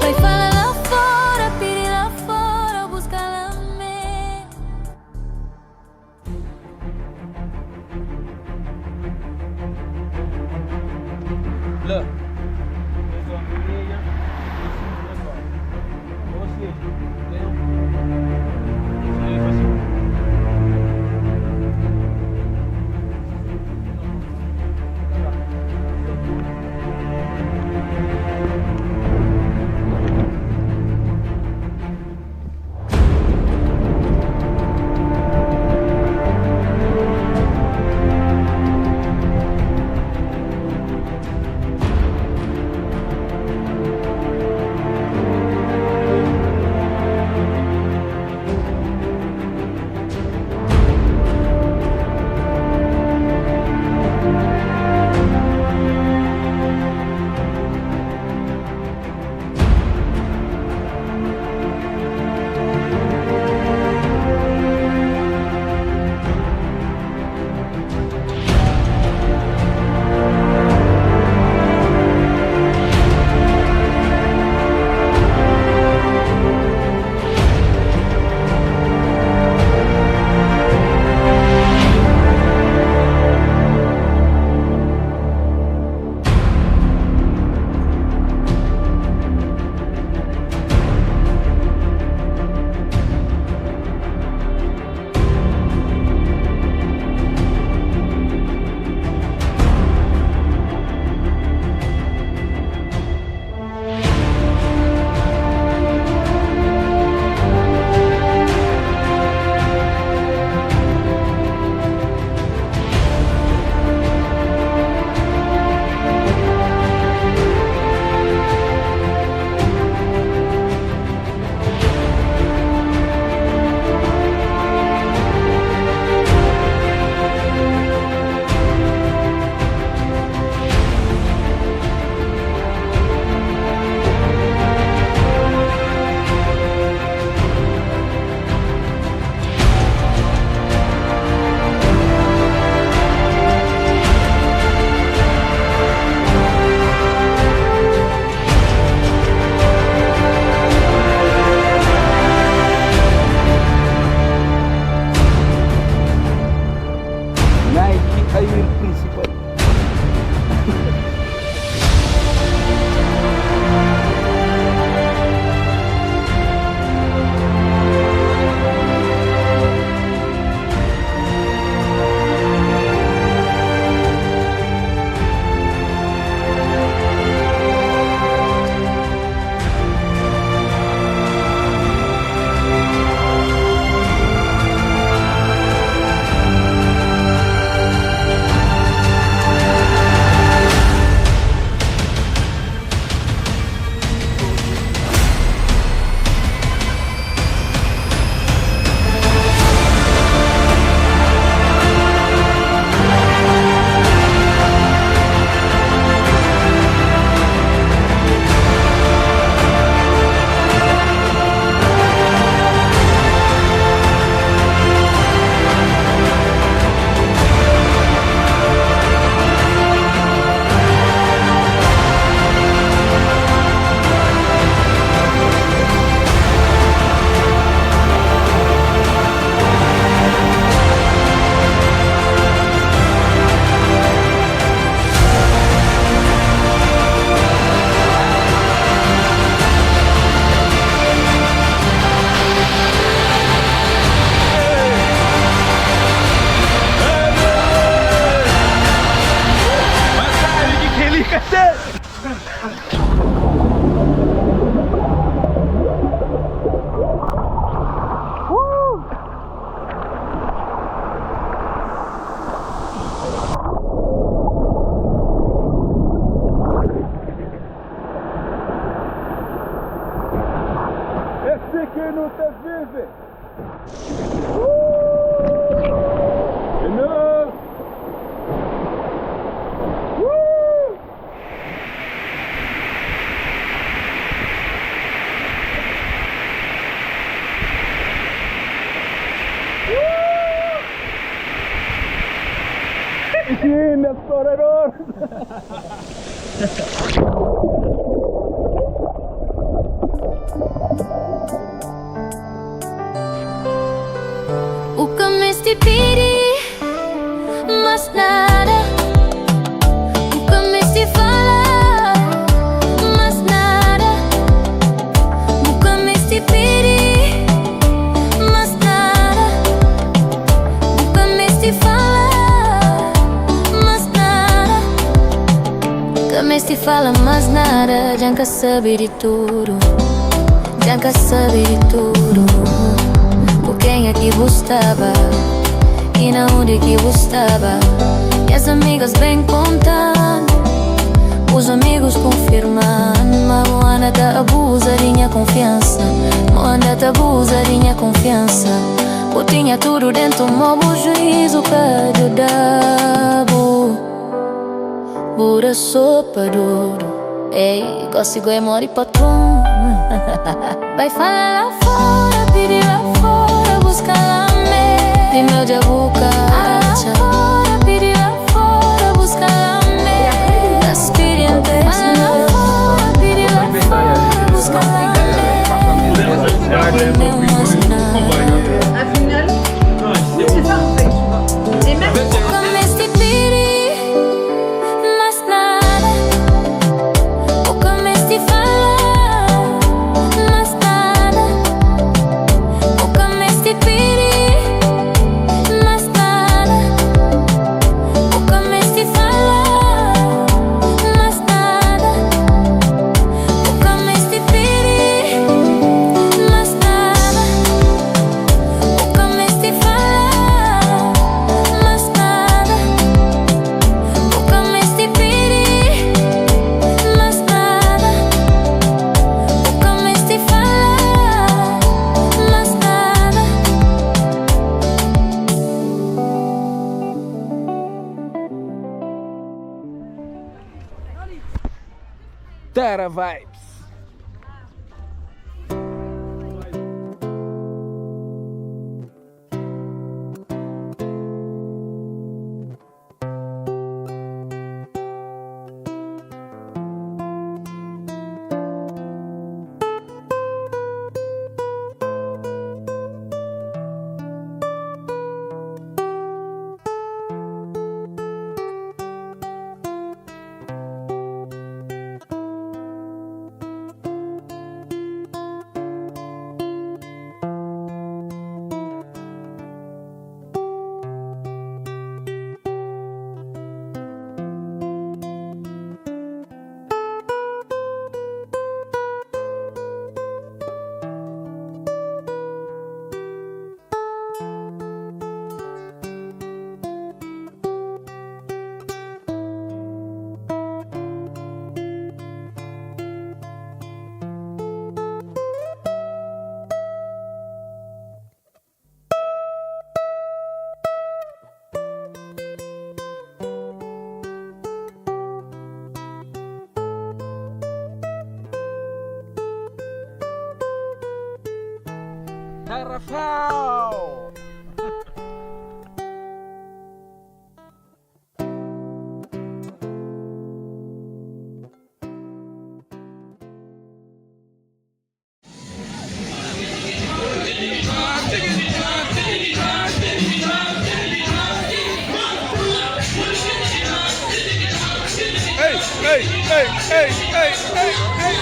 Vai falar música não te vive. Sim, explorador. O que me estipiri, mas nada. O que me se fala, mas nada. O que me estipiri, mas nada. O que me se fala, mas nada. Que me se fala, mas nada. Já nunca sabe de tudo, já nunca sabe de tudo. Quem é que gostava e na onde que gostava. E as amigas bem contando, os amigos confirmando. Mas Moana tá abusadinha confiança, Moana tá abusadinha confiança. Eu tinha tudo dentro do meu juízo pra ajudar. Bura sopa duro, ei, consigo é mori patrão. Vai falar lá fora, pedir lá fora, buscar lá me. De meu de boca, lá fora, pedir lá fora, buscar lá me. Experiente, fala lá fora, pedir lá fora, buscar lá me. Afinal, c'est parfait, tu vois. Et même Comme este piri, mas nada. O como este fala, mas nada. O como este piri, mas nada. O como este fala, mas nada. O como este piri, mas nada. O como este fala, mas nada. O como este piri, mas nada. O como este fala, mas nada. Terra Vibes. Tarrafal. Ei, ei, ei, ei, ei, ei, ei.